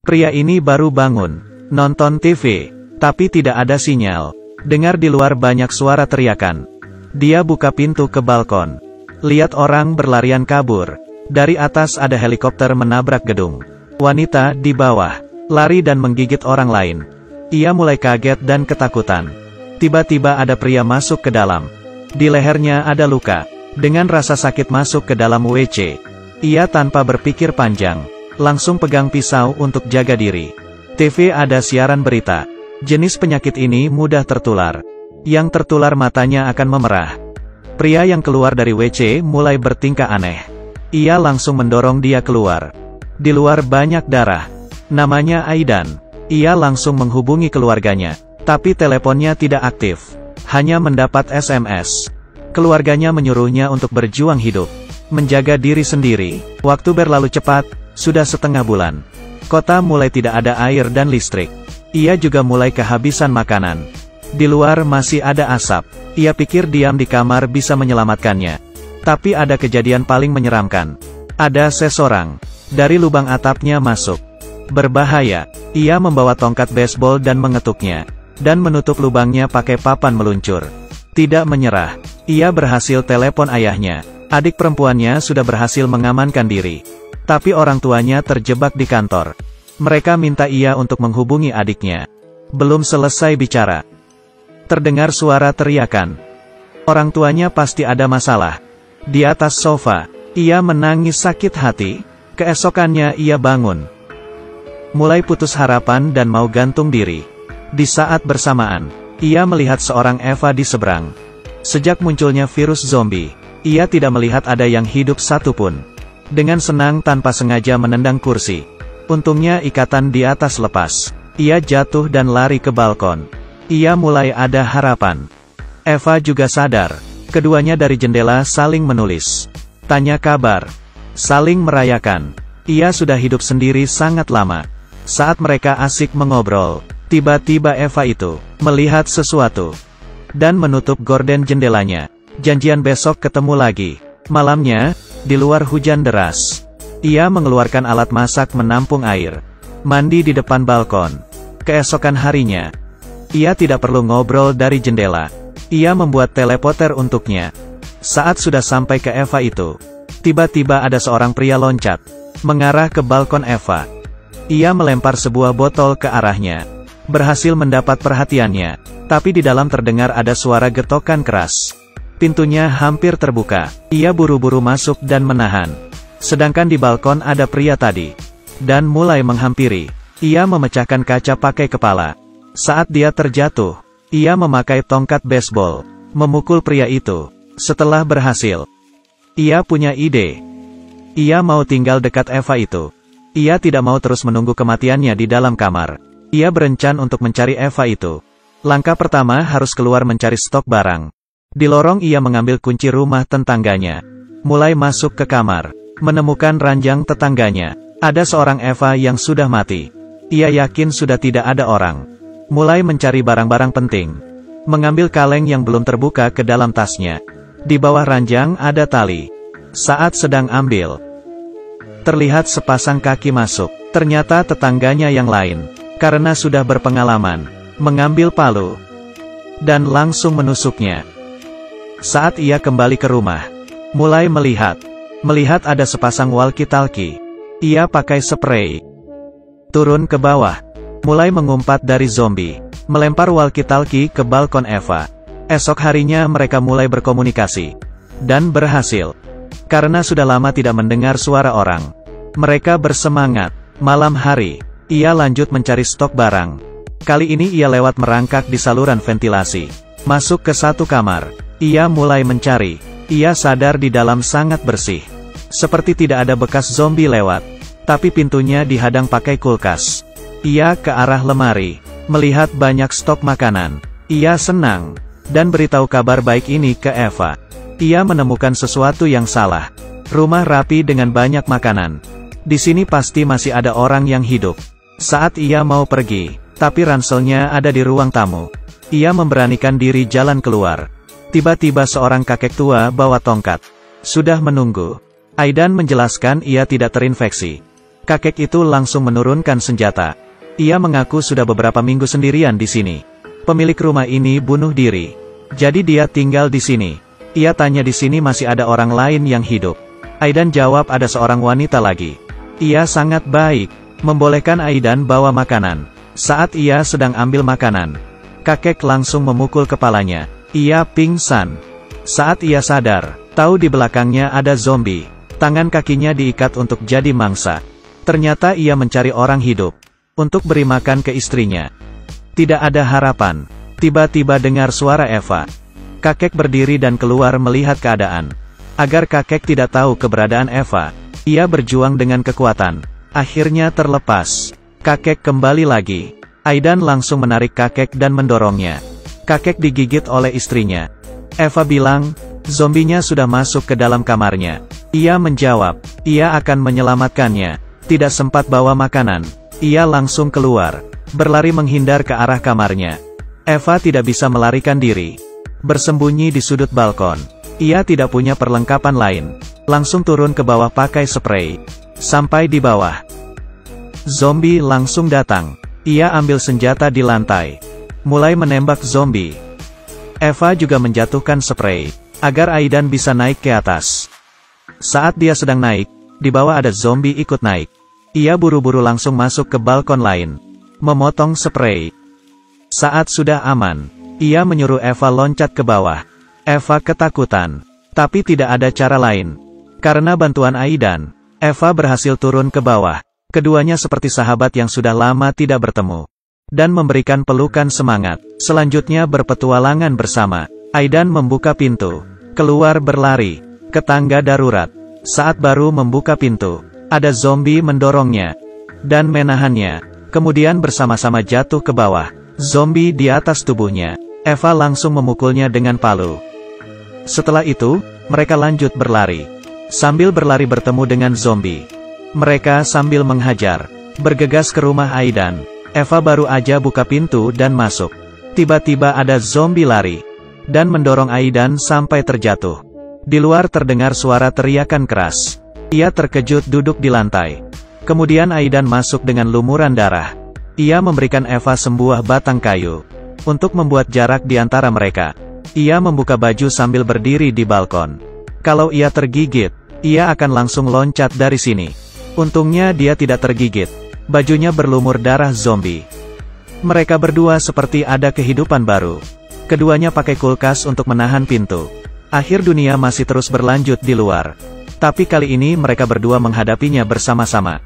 Pria ini baru bangun, nonton TV, tapi tidak ada sinyal. Dengar di luar banyak suara teriakan. Dia buka pintu ke balkon. Lihat orang berlarian kabur. Dari atas ada helikopter menabrak gedung. Wanita di bawah, lari dan menggigit orang lain. Ia mulai kaget dan ketakutan. Tiba-tiba ada pria masuk ke dalam. Di lehernya ada luka. Dengan rasa sakit masuk ke dalam WC. Ia tanpa berpikir panjang, langsung pegang pisau untuk jaga diri. TV ada siaran berita. Jenis penyakit ini mudah tertular. Yang tertular matanya akan memerah. Pria yang keluar dari WC mulai bertingkah aneh. Ia langsung mendorong dia keluar. Di luar banyak darah. Namanya Aidan. Ia langsung menghubungi keluarganya. Tapi teleponnya tidak aktif. Hanya mendapat SMS. Keluarganya menyuruhnya untuk berjuang hidup. Menjaga diri sendiri. Waktu berlalu cepat, sudah setengah bulan. Kota mulai tidak ada air dan listrik. Ia juga mulai kehabisan makanan. Di luar masih ada asap. Ia pikir diam di kamar bisa menyelamatkannya. Tapi ada kejadian paling menyeramkan. Ada seseorang dari lubang atapnya masuk. Berbahaya. Ia membawa tongkat baseball dan mengetuknya. Dan menutup lubangnya pakai papan meluncur. Tidak menyerah. Ia berhasil telepon ayahnya. Adik perempuannya sudah berhasil mengamankan diri. Tapi orang tuanya terjebak di kantor. Mereka minta ia untuk menghubungi adiknya. Belum selesai bicara. Terdengar suara teriakan. Orang tuanya pasti ada masalah. Di atas sofa, ia menangis sakit hati. Keesokannya ia bangun. Mulai putus harapan dan mau gantung diri. Di saat bersamaan, ia melihat seorang Eva di seberang. Sejak munculnya virus zombie, ia tidak melihat ada yang hidup satupun. Dengan senang tanpa sengaja menendang kursi. Untungnya ikatan di atas lepas. Ia jatuh dan lari ke balkon. Ia mulai ada harapan. Eva juga sadar. Keduanya dari jendela saling menulis. Tanya kabar. Saling merayakan. Ia sudah hidup sendiri sangat lama. Saat mereka asik mengobrol, tiba-tiba Eva itu melihat sesuatu. Dan menutup gorden jendelanya. Janjian besok ketemu lagi. Malamnya, di luar hujan deras. Ia mengeluarkan alat masak menampung air. Mandi di depan balkon. Keesokan harinya, ia tidak perlu ngobrol dari jendela. Ia membuat teleporter untuknya. Saat sudah sampai ke Eva itu, tiba-tiba ada seorang pria loncat, mengarah ke balkon Eva. Ia melempar sebuah botol ke arahnya. Berhasil mendapat perhatiannya. Tapi di dalam terdengar ada suara getokan keras. Pintunya hampir terbuka. Ia buru-buru masuk dan menahan. Sedangkan di balkon ada pria tadi. Dan mulai menghampiri. Ia memecahkan kaca pakai kepala. Saat dia terjatuh, ia memakai tongkat baseball. Memukul pria itu. Setelah berhasil, ia punya ide. Ia mau tinggal dekat Eva itu. Ia tidak mau terus menunggu kematiannya di dalam kamar. Ia berencana untuk mencari Eva itu. Langkah pertama harus keluar mencari stok barang. Di lorong ia mengambil kunci rumah tetangganya. Mulai masuk ke kamar. Menemukan ranjang tetangganya. Ada seorang Eva yang sudah mati. Ia yakin sudah tidak ada orang. Mulai mencari barang-barang penting. Mengambil kaleng yang belum terbuka ke dalam tasnya. Di bawah ranjang ada tali. Saat sedang ambil, terlihat sepasang kaki masuk. Ternyata tetangganya yang lain. Karena sudah berpengalaman, mengambil palu. Dan langsung menusuknya. Saat ia kembali ke rumah, mulai melihat ada sepasang walkie-talkie. Ia pakai spray. Turun ke bawah. Mulai mengumpat dari zombie. Melempar walkie-talkie ke balkon Eva. Esok harinya mereka mulai berkomunikasi. Dan berhasil. Karena sudah lama tidak mendengar suara orang. Mereka bersemangat. Malam hari, ia lanjut mencari stok barang. Kali ini ia lewat merangkak di saluran ventilasi. Masuk ke satu kamar. Ia mulai mencari. Ia sadar di dalam sangat bersih. Seperti tidak ada bekas zombie lewat. Tapi pintunya dihadang pakai kulkas. Ia ke arah lemari. Melihat banyak stok makanan. Ia senang. Dan beritahu kabar baik ini ke Eva. Ia menemukan sesuatu yang salah. Rumah rapi dengan banyak makanan. Di sini pasti masih ada orang yang hidup. Saat ia mau pergi, tapi ranselnya ada di ruang tamu. Ia memberanikan diri jalan keluar. Tiba-tiba seorang kakek tua bawa tongkat. Sudah menunggu. Aidan menjelaskan ia tidak terinfeksi. Kakek itu langsung menurunkan senjata. Ia mengaku sudah beberapa minggu sendirian di sini. Pemilik rumah ini bunuh diri. Jadi dia tinggal di sini. Ia tanya di sini masih ada orang lain yang hidup. Aidan jawab ada seorang wanita lagi. Ia sangat baik, membolehkan Aidan bawa makanan. Saat ia sedang ambil makanan, kakek langsung memukul kepalanya. Ia pingsan. Saat ia sadar, tahu di belakangnya ada zombie. Tangan kakinya diikat untuk jadi mangsa. Ternyata ia mencari orang hidup untuk beri makan ke istrinya. Tidak ada harapan. Tiba-tiba dengar suara Eva. Kakek berdiri dan keluar melihat keadaan. Agar kakek tidak tahu keberadaan Eva, ia berjuang dengan kekuatan. Akhirnya terlepas. Kakek kembali lagi. Aidan langsung menarik kakek dan mendorongnya. Kakek digigit oleh istrinya. Eva bilang, zombinya sudah masuk ke dalam kamarnya. Ia menjawab, ia akan menyelamatkannya. Tidak sempat bawa makanan. Ia langsung keluar, berlari menghindar ke arah kamarnya. Eva tidak bisa melarikan diri. Bersembunyi di sudut balkon. Ia tidak punya perlengkapan lain. Langsung turun ke bawah pakai spray. Sampai di bawah, zombie langsung datang. Ia ambil senjata di lantai. Mulai menembak zombie. Eva juga menjatuhkan spray, agar Aidan bisa naik ke atas. Saat dia sedang naik, di bawah ada zombie ikut naik. Ia buru-buru langsung masuk ke balkon lain. Memotong spray. Saat sudah aman, ia menyuruh Eva loncat ke bawah. Eva ketakutan. Tapi tidak ada cara lain. Karena bantuan Aidan, Eva berhasil turun ke bawah. Keduanya seperti sahabat yang sudah lama tidak bertemu. Dan memberikan pelukan semangat. Selanjutnya berpetualangan bersama. Aidan membuka pintu. Keluar berlari ke tangga darurat. Saat baru membuka pintu, ada zombie mendorongnya dan menahannya. Kemudian bersama-sama jatuh ke bawah. Zombie di atas tubuhnya. Eva langsung memukulnya dengan palu. Setelah itu, mereka lanjut berlari. Sambil berlari bertemu dengan zombie. Mereka sambil menghajar. Bergegas ke rumah Aidan. Eva baru aja buka pintu dan masuk. Tiba-tiba ada zombie lari dan mendorong Aidan sampai terjatuh. Di luar terdengar suara teriakan keras. Ia terkejut duduk di lantai. Kemudian Aidan masuk dengan lumuran darah. Ia memberikan Eva sebuah batang kayu untuk membuat jarak di antara mereka. Ia membuka baju sambil berdiri di balkon. Kalau ia tergigit, ia akan langsung loncat dari sini. Untungnya dia tidak tergigit. Bajunya berlumur darah zombie. Mereka berdua seperti ada kehidupan baru. Keduanya pakai kulkas untuk menahan pintu. Akhir dunia masih terus berlanjut di luar. Tapi kali ini mereka berdua menghadapinya bersama-sama.